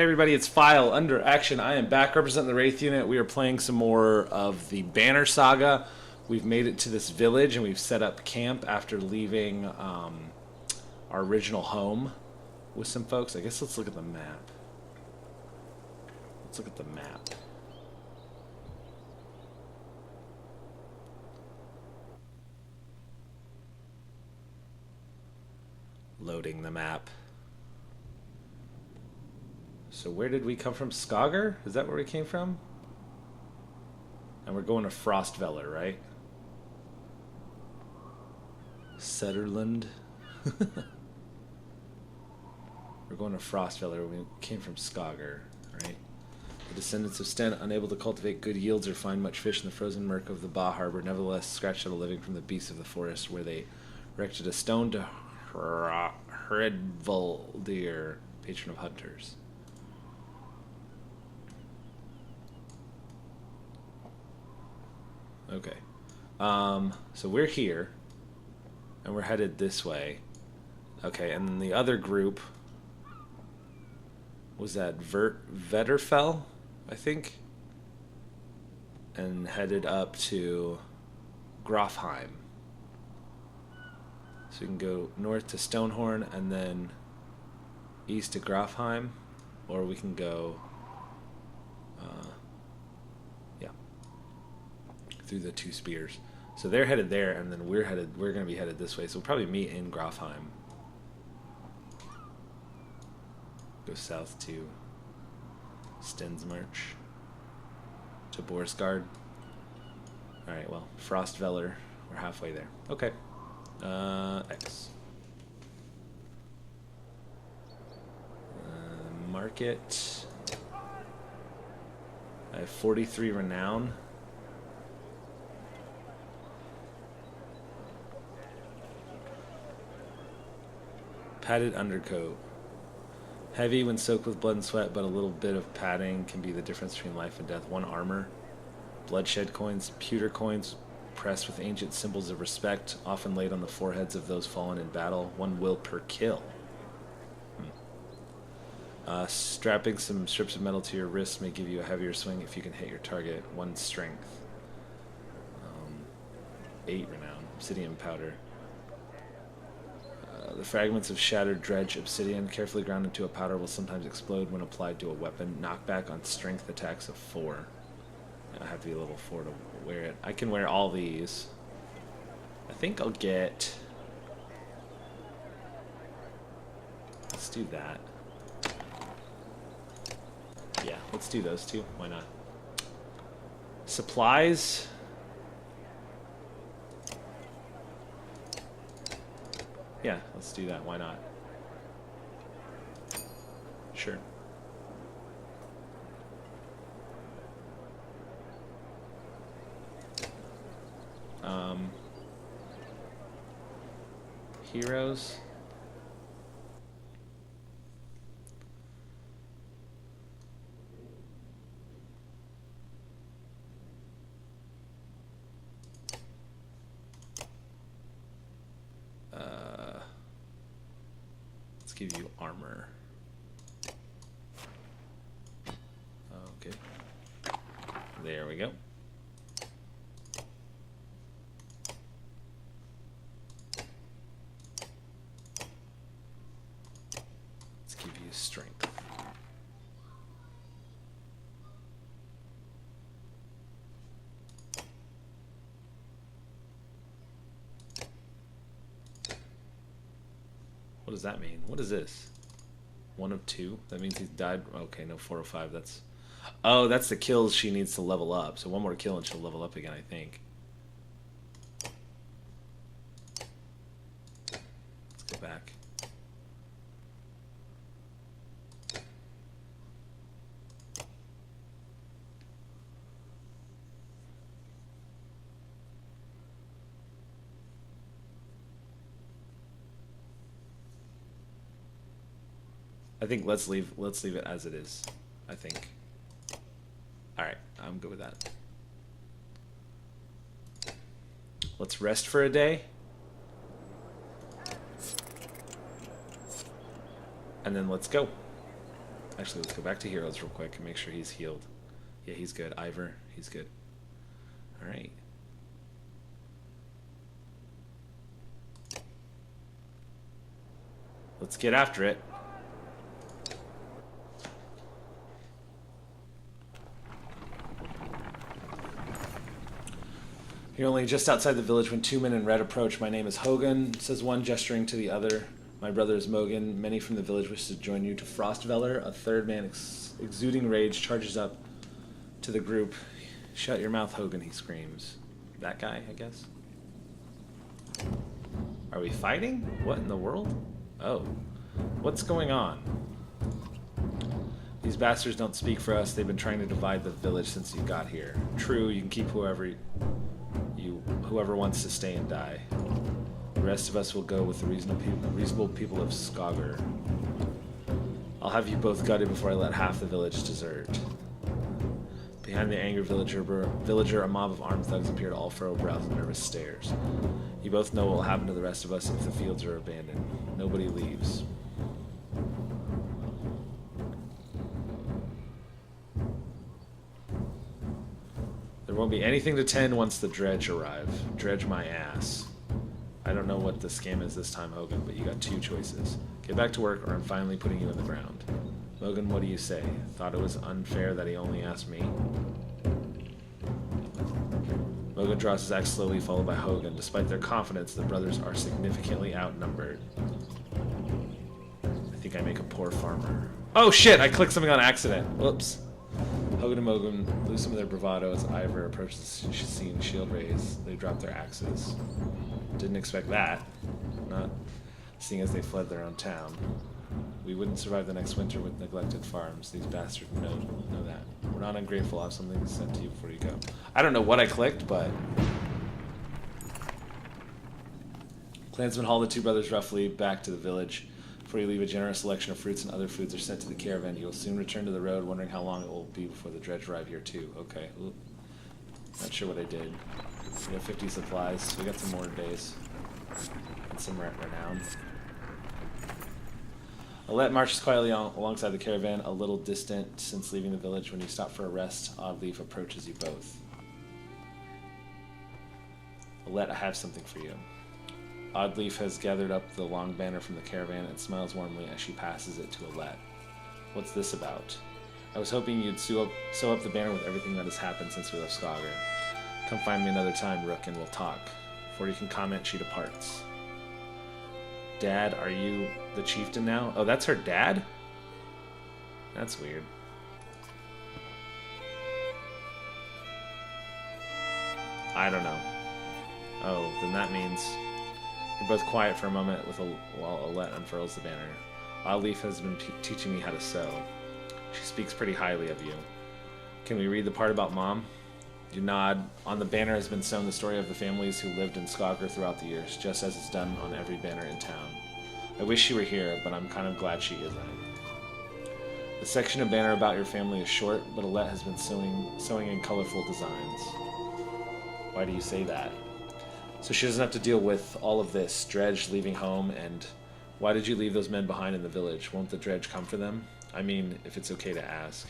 Hey everybody, it's File Under Action. I am back representing the Wraith unit. We are playing some more of the Banner Saga. We've made it to this village and we've set up camp after leaving our original home with some folks. I guess let's look at the map. Let's look at the map. Loading the map. So where did we come from? Skager? Is that where we came from? And we're going to Frostveller, right? Setterland. We're going to Frostveller. We came from Skager, right? The descendants of Sten, unable to cultivate good yields or find much fish in the frozen murk of the Ba Harbor, nevertheless scratched out a living from the beasts of the forest, where they erected a stone to Hredvoldir, patron of hunters. Okay. So we're here, and we're headed this way. Okay, and then the other group was at Vetterfell, I think, and headed up to Grofheim. So we can go north to Stonehorn and then east to Grofheim, or we can go through the Two Spears. So they're headed there, and then we're going to be headed this way. So we'll probably meet in Grofheim. Go south to Stensmarch to Borsgard. Alright, well, Frostveller. We're halfway there. Okay. X. Market. I have 43 renown. Padded undercoat. Heavy when soaked with blood and sweat, but a little bit of padding can be the difference between life and death. 1 armor. Bloodshed coins. Pewter coins pressed with ancient symbols of respect, often laid on the foreheads of those fallen in battle. 1 will per kill. Strapping some strips of metal to your wrist may give you a heavier swing if you can hit your target. 1 strength. 8 renown. Obsidian powder. The fragments of shattered dredge obsidian, carefully ground into a powder, will sometimes explode when applied to a weapon. Knockback on strength attacks of 4. I have to be level 4 to wear it. I can wear all these. I think I'll get... Let's do that. Yeah, let's do those two. Why not? Supplies... Yeah, let's do that. Why not? Sure. Heroes. Give you armor. Okay. There we go. Let's give you strength. What does that mean? What is this? 1 of 2? That means he's died. Okay, no, 4 of 5. That's... Oh, that's the kills she needs to level up. So 1 more kill and she'll level up again, I think. Let's go back. I think let's leave it as it is. I think. All right, I'm good with that. Let's rest for a day. And then let's go. Actually, let's go back to heroes real quick and make sure he's healed. Yeah, he's good. Ivor, he's good. Alright. Let's get after it. You're only just outside the village when two men in red approach. My name is Hogan, says one, gesturing to the other. My brother is Mogan. Many from the village wish to join you to Frostveller. A third man exuding rage charges up to the group. Shut your mouth, Hogan, he screams. That guy, I guess? Are we fighting? What in the world? Oh. What's going on? These bastards don't speak for us. They've been trying to divide the village since you got here. True, you can keep whoever wants to stay and die. The rest of us will go with the reasonable people of Skager. I'll have you both gutted before I let half the village desert. Behind the angry villager, a mob of armed thugs appear to all furrow brows and nervous stares. You both know what will happen to the rest of us if the fields are abandoned. Nobody leaves. There won't be anything to tend once the dredge arrive. Dredge my ass. I don't know what the scam is this time, Hogan, but you got two choices. Get back to work, or I'm finally putting you in the ground. Mogan, what do you say? Thought it was unfair that he only asked me? Mogan draws his axe slowly, followed by Hogan. Despite their confidence, the brothers are significantly outnumbered. I think I make a poor farmer. Oh shit! I clicked something on accident. Whoops. Hogan and Mogan lose some of their bravado as Ivor approaches the scene, shield raised. They drop their axes. Didn't expect that. Not seeing as they fled their own town. We wouldn't survive the next winter with neglected farms. These bastards know that. We're not ungrateful. I'll have something to send to you before you go. I don't know what I clicked, but... Clansmen haul the two brothers roughly back to the village. Before you leave, a generous selection of fruits and other foods are sent to the caravan. You will soon return to the road, wondering how long it will be before the dredge arrive here too. Okay. Ooh. Not sure what I did. We have 50 supplies. We got some more days. And some renown. Alette marches quietly alongside the caravan, a little distant since leaving the village. When you stop for a rest, Oddleaf approaches you both. Alette, I have something for you. Oddleaf has gathered up the long banner from the caravan and smiles warmly as she passes it to Alette. What's this about? I was hoping you'd sew up the banner with everything that has happened since we left Skager. Come find me another time, Rook, and we'll talk. Before you can comment, she departs. Dad, are you the chieftain now? Oh, that's her dad? That's weird. I don't know. Oh, then that means... You're both quiet for a moment while Alette unfurls the banner. Oddleaf has been teaching me how to sew. She speaks pretty highly of you. Can we read the part about Mom? You nod. On the banner has been sewn the story of the families who lived in Skager throughout the years, just as it's done on every banner in town. I wish she were here, but I'm kind of glad she isn't. The section of banner about your family is short, but Alette has been sewing in colorful designs. Why do you say that? So she doesn't have to deal with all of this, Dredge leaving home, and why did you leave those men behind in the village? Won't the Dredge come for them? I mean, if it's okay to ask.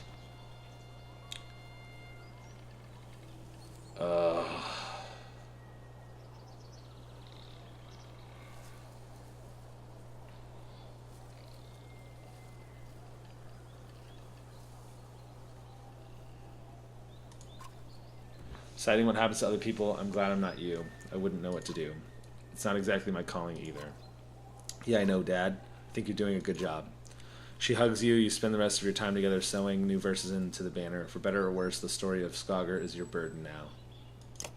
Deciding what happens to other people, I'm glad I'm not you. I wouldn't know what to do. It's not exactly my calling either. Yeah, I know, Dad. I think you're doing a good job. She hugs you. You spend the rest of your time together sewing new verses into the banner. For better or worse, the story of Skager is your burden now.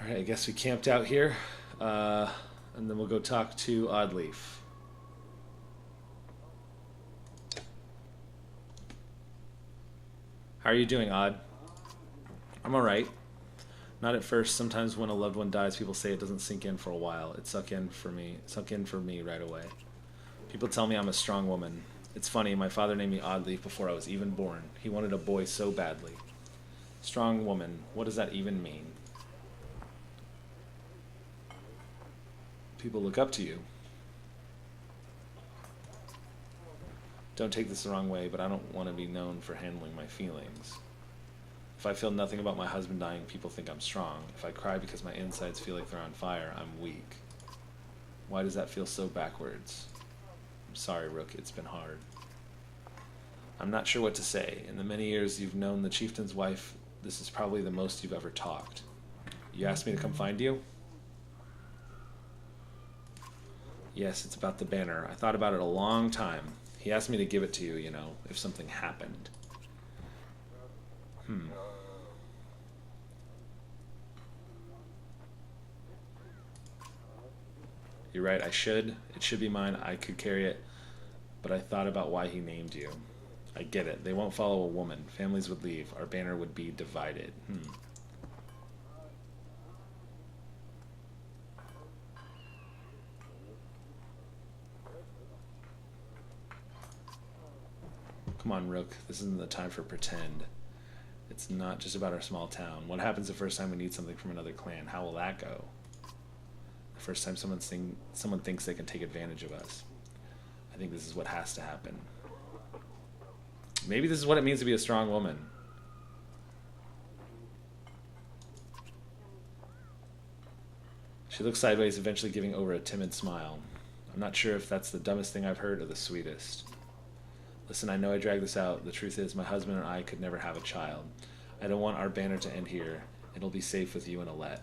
Alright, I guess we camped out here. And then we'll go talk to Oddleaf. How are you doing, Odd? I'm alright. Not at first. Sometimes when a loved one dies, people say it doesn't sink in for a while. It sunk in for me right away. People tell me I'm a strong woman. It's funny, my father named me Oddleaf before I was even born. He wanted a boy so badly. Strong woman, what does that even mean? People look up to you. Don't take this the wrong way, but I don't want to be known for handling my feelings. If I feel nothing about my husband dying, people think I'm strong. If I cry because my insides feel like they're on fire, I'm weak. Why does that feel so backwards? I'm sorry, Rook, it's been hard. I'm not sure what to say. In the many years you've known the chieftain's wife, this is probably the most you've ever talked. You asked me to come find you? Yes, it's about the banner. I thought about it a long time. He asked me to give it to you, you know, if something happened. You're right, I should. It should be mine. I could carry it. But I thought about why he named you. I get it. They won't follow a woman. Families would leave. Our banner would be divided. Come on, Rook. This isn't the time for pretend. It's not just about our small town. What happens the first time we need something from another clan? How will that go? The first time someone thinks they can take advantage of us. I think this is what has to happen. Maybe this is what it means to be a strong woman. She looks sideways, eventually giving over a timid smile. I'm not sure if that's the dumbest thing I've heard or the sweetest. Listen, I know I dragged this out. The truth is, my husband and I could never have a child. I don't want our banner to end here. It'll be safe with you and Alette.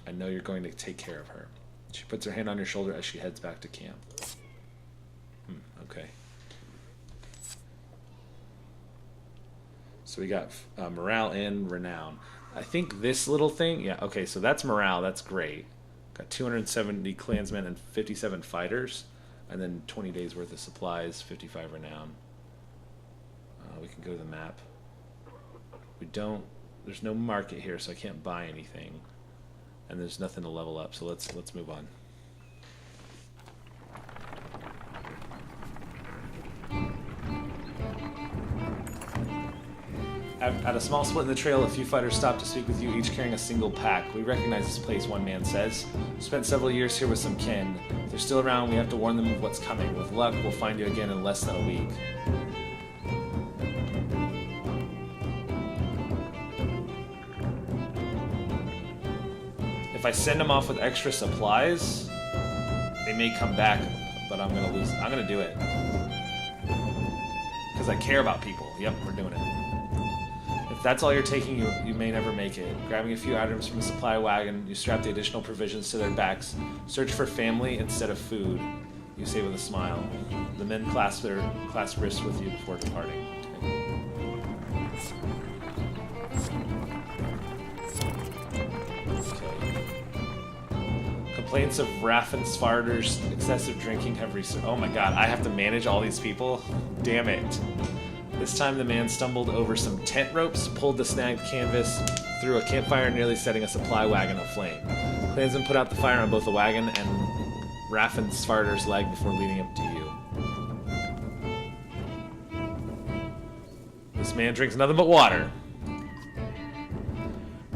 I know you're going to take care of her. She puts her hand on your shoulder as she heads back to camp. Okay. So we got morale and renown. I think this little thing, yeah, okay, so that's morale. That's great. Got 270 clansmen and 57 fighters. And then 20 days worth of supplies, 55 renown. We can go to the map. There's no market here, so I can't buy anything. And there's nothing to level up, so let's move on. At a small split in the trail, a few fighters stopped to speak with you, each carrying a single pack. We recognize this place, one man says. Spent several years here with some kin. If they're still around, we have to warn them of what's coming. With luck, we'll find you again in less than a week. If I send them off with extra supplies, they may come back, but I'm gonna lose. I'm gonna do it. Because I care about people. Yep, we're doing it. If that's all you're taking, you may never make it. Grabbing a few items from a supply wagon, you strap the additional provisions to their backs. Search for family instead of food, you say with a smile. The men clasp wrists with you before departing. Complaints of Raffensfarder's excessive drinking have resurfaced. Oh my god, I have to manage all these people? Damn it. This time the man stumbled over some tent ropes, pulled the snagged canvas, threw a campfire, nearly setting a supply wagon aflame. Clansmen put out the fire on both the wagon and Raffensfarder's leg before leading him to you. This man drinks nothing but water.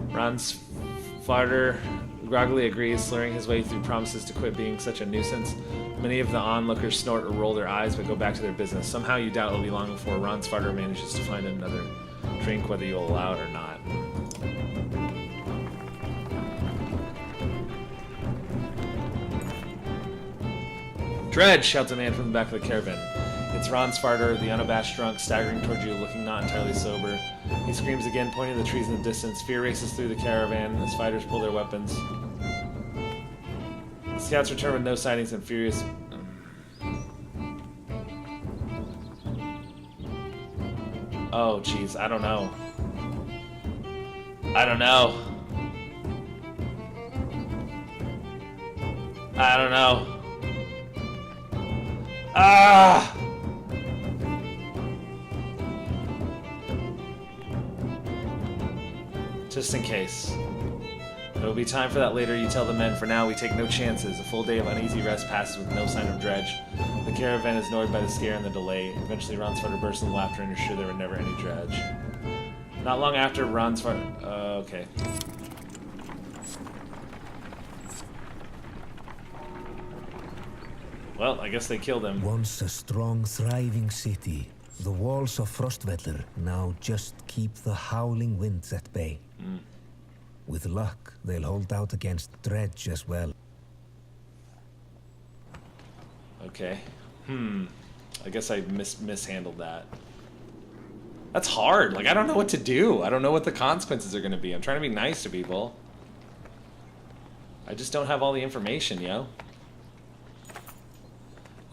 Raffensfarder groggily agrees, slurring his way through promises to quit being such a nuisance. Many of the onlookers snort or roll their eyes, but go back to their business. Somehow you doubt it'll be long before Raffensfarder manages to find another drink, whether you'll allow it or not. Dredge! Shouts a man from the back of the caravan. It's Raffensfarder, the unabashed drunk, staggering toward you, looking not entirely sober. He screams again, pointing to the trees in the distance. Fear races through the caravan as fighters pull their weapons. The scouts return with no sightings and furious... Oh, jeez, I don't know. I don't know. I don't know. Ah! Just in case. There will be time for that later, you tell the men. For now, we take no chances. A full day of uneasy rest passes with no sign of Dredge. The caravan is annoyed by the scare and the delay. Eventually, Raffensfarder bursts into laughter and you're sure there were never any Dredge. Not long after, Raffensfarder... okay. Well, I guess they killed him. Once a strong, thriving city, the walls of Frostvellir now just keep the howling winds at bay. With luck, they'll hold out against Dredge as well. Okay. I guess I mishandled that. That's hard. Like, I don't know what to do. I don't know what the consequences are going to be. I'm trying to be nice to people. I just don't have all the information, yo.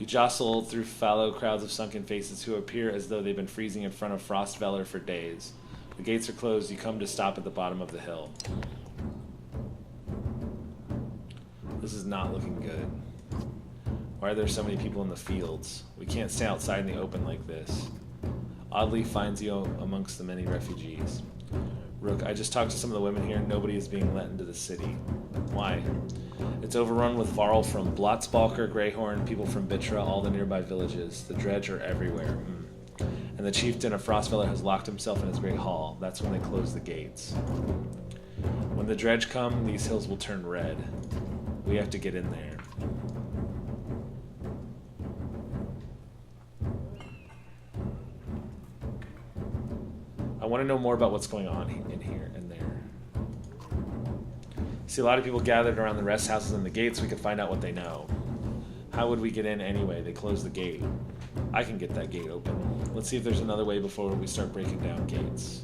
You jostle through fallow crowds of sunken faces who appear as though they've been freezing in front of Frostvellir for days. The gates are closed. You come to stop at the bottom of the hill. This is not looking good. Why are there so many people in the fields? We can't stay outside in the open like this. Oddly finds you amongst the many refugees. Rook, I just talked to some of the women here. Nobody is being let into the city. Why? It's overrun with Varl from Blotzbalker, Greyhorn, people from Bitra, all the nearby villages. The Dredge are everywhere. And the chieftain of Frostvellir has locked himself in his great hall. That's when they close the gates. When the Dredge come, these hills will turn red. We have to get in there. I want to know more about what's going on in here and there. See a lot of people gathered around the rest houses and the gates. We could find out what they know. How would we get in anyway? They closed the gate. I can get that gate open. Let's see if there's another way before we start breaking down gates.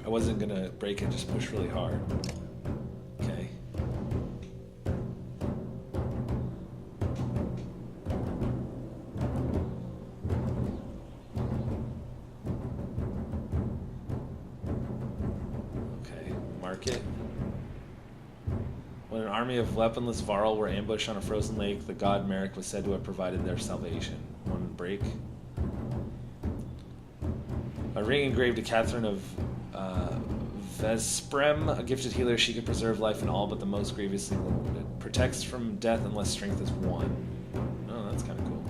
I wasn't gonna break it, just push really hard. Okay. Market. When an army of weaponless Varl were ambushed on a frozen lake, the god Merrick was said to have provided their salvation. One break. A ring engraved to Catherine of Vesprem, a gifted healer. She could preserve life in all but the most grievously wounded. Protects from death unless strength is 1. Oh, that's kind of cool.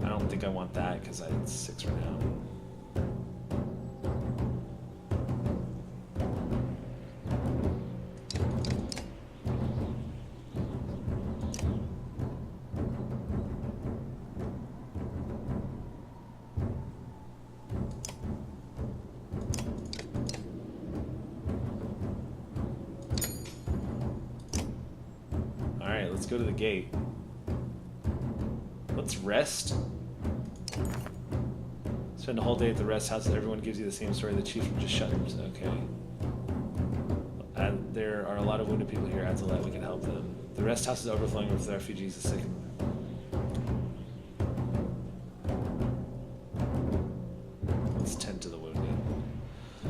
I don't think I want that because I had 6 renown. Let's go to the gate. Let's rest. Spend a whole day at the rest house. Everyone gives you the same story. The chief just shut him. Okay. There are a lot of wounded people here. Adzalet, we can help them. The rest house is overflowing with refugees. The sick. Let's tend to the wounded.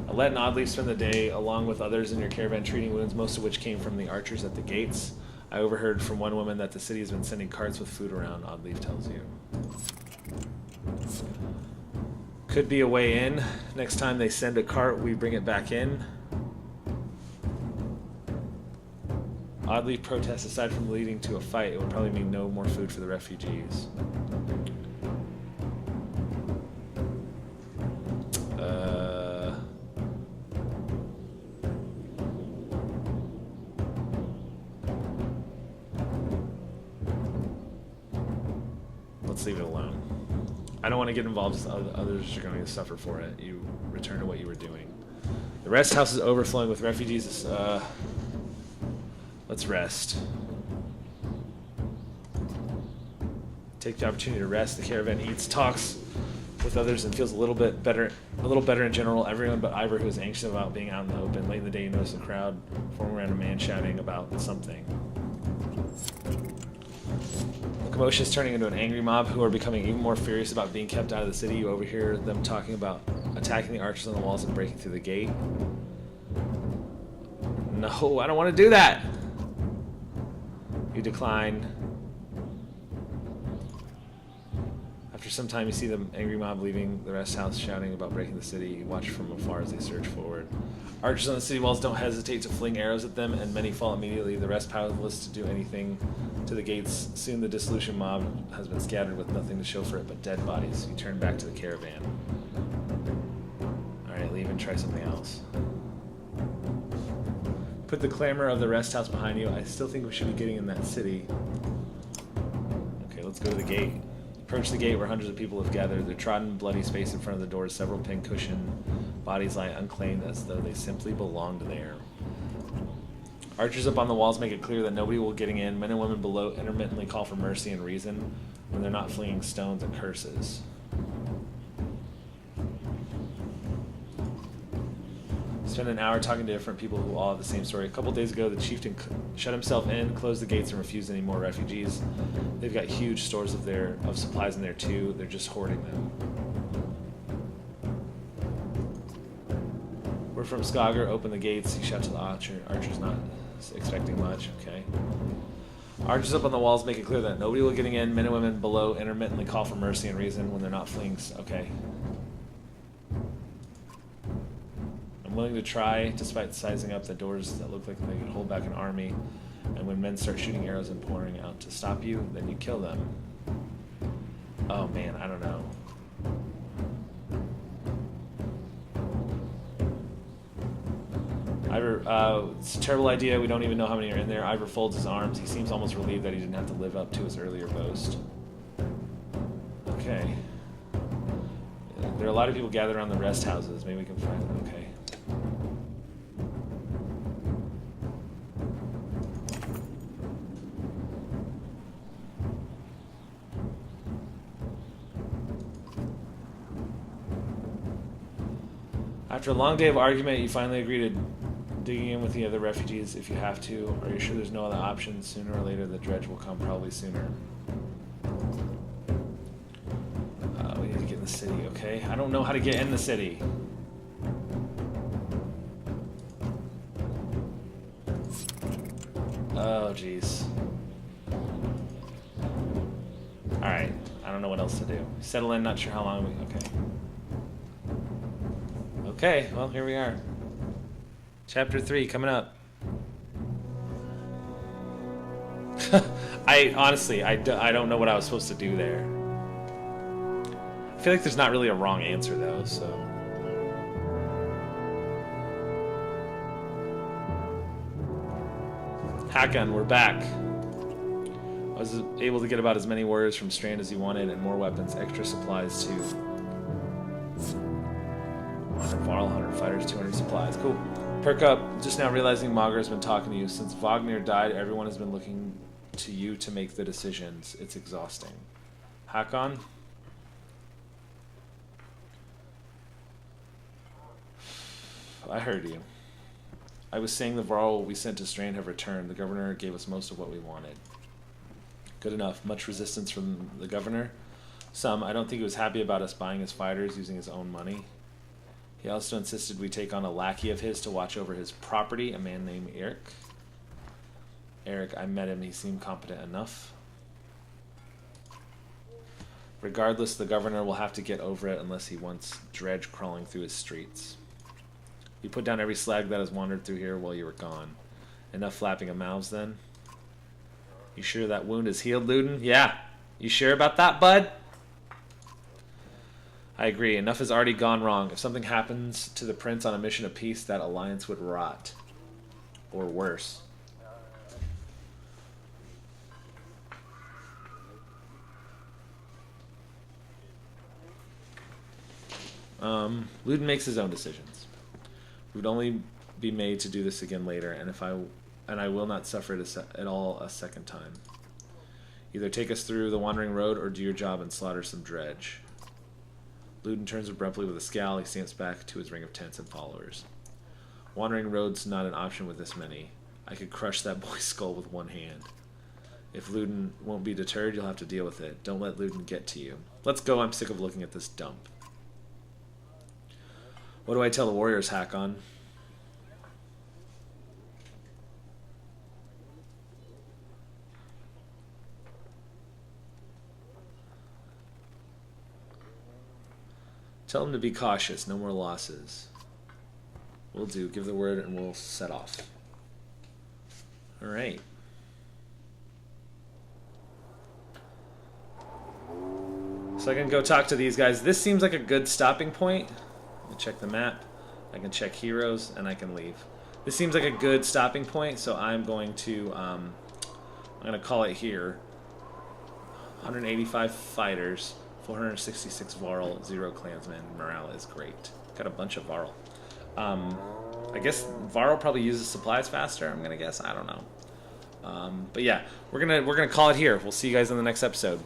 Alet and Oddleaf spend the day along with others in your caravan treating wounds, most of which came from the archers at the gates. I overheard from one woman that the city has been sending carts with food around, Oddleaf tells you. Could be a way in. Next time they send a cart, we bring it back in. Oddleaf protests, aside from leading to a fight, it would probably mean no more food for the refugees. Let's leave it alone. I don't want to get involved with others are going to suffer for it. You return to what you were doing. The rest house is overflowing with refugees. Let's rest. Take the opportunity to rest. The caravan eats, talks with others, and feels a little better in general. Everyone but Ivor, who is anxious about being out in the open. Late in the day, you notice a crowd forming around a man shouting about something. The commotion is turning into an angry mob who are becoming even more furious about being kept out of the city. You overhear them talking about attacking the archers on the walls and breaking through the gate. No, I don't want to do that. You decline. After some time, you see the angry mob leaving the rest house, shouting about breaking the city. You watch from afar as they surge forward. Archers on the city walls don't hesitate to fling arrows at them, and many fall immediately. The rest powerless to do anything to the gates. Soon the dissolution mob has been scattered with nothing to show for it but dead bodies. You turn back to the caravan. Alright, leave and try something else. Put the clamor of the rest house behind you. I still think we should be getting in that city. Okay, let's go to the gate. Approach the gate where hundreds of people have gathered. The trodden, bloody space in front of the doors. Several pin-cushioned bodies lie unclaimed as though they simply belonged there. Archers up on the walls make it clear that nobody will getting in. Men and women below intermittently call for mercy and reason when they're not flinging stones and curses. Spend an hour talking to different people who all have the same story. A couple days ago, the chieftain shut himself in, closed the gates, and refused any more refugees. They've got huge stores of supplies in there too. They're just hoarding them. We're from Saga. Open the gates. He shouts to the archer. Archer's not expecting much. Okay. Archers up on the walls make it clear that nobody will getting in. Men and women below intermittently call for mercy and reason when they're not fleeing. Okay. I'm willing to try, despite sizing up the doors that look like they could hold back an army. And when men start shooting arrows and pouring out to stop you, then you kill them. Oh man, I don't know. It's a terrible idea. We don't even know how many are in there. Ivor folds his arms. He seems almost relieved that he didn't have to live up to his earlier boast. Okay. There are a lot of people gathered around the rest houses. Maybe we can find them. Okay. After a long day of argument, you finally agree to digging in with the other refugees if you have to. Are you sure there's no other options? Sooner or later, the dredge will come, probably sooner. We need to get in the city, okay? I don't know how to get in the city. Oh, jeez. Alright, I don't know what else to do. Settle in, not sure how long we... Okay. Okay, well, here we are. Chapter 3 coming up. I honestly, I don't know what I was supposed to do there. I feel like there's not really a wrong answer, though, so... Hakon, we're back. I was able to get about as many warriors from Strand as he wanted, and more weapons, extra supplies, too. 100 Varl, 100 fighters, 200 supplies. Cool. Perk up. Just now realizing Mager has been talking to you. Since Wagner died, everyone has been looking to you to make the decisions. It's exhausting. Hakon? I heard you. I was saying the Varl we sent to Strand have returned. The governor gave us most of what we wanted. Good enough. Much resistance from the governor? Some. I don't think he was happy about us buying his fighters using his own money. He also insisted we take on a lackey of his to watch over his property, a man named Eric. Eric, I met him. He seemed competent enough. Regardless, the governor will have to get over it unless he wants dredge crawling through his streets. You put down every slag that has wandered through here while you were gone. Enough flapping of mouths, then? You sure that wound is healed, Luden? Yeah. You sure about that, bud? I agree. Enough has already gone wrong. If something happens to the prince on a mission of peace, that alliance would rot. Or worse. Luden makes his own decisions. We would only be made to do this again later, and I will not suffer it at all a second time. Either take us through the wandering road or do your job and slaughter some dredge. Luden turns abruptly with a scowl. He stamps back to his ring of tents and followers. Wandering road's not an option with this many. I could crush that boy's skull with one hand. If Luden won't be deterred, you'll have to deal with it. Don't let Luden get to you. Let's go. I'm sick of looking at this dump. What do I tell the warriors, Hakon? Tell them to be cautious. No more losses. We'll do. Give the word and we'll set off. Alright. So I can go talk to these guys. This seems like a good stopping point. I can check the map. I can check heroes, and I can leave. this seems like a good stopping point, so I'm going to call it here. 185 fighters, 466 Varl, 0 clansmen. Morale is great. Got a bunch of Varl. I guess Varl probably uses supplies faster. I'm gonna guess. I don't know. But yeah, we're gonna call it here. We'll see you guys in the next episode.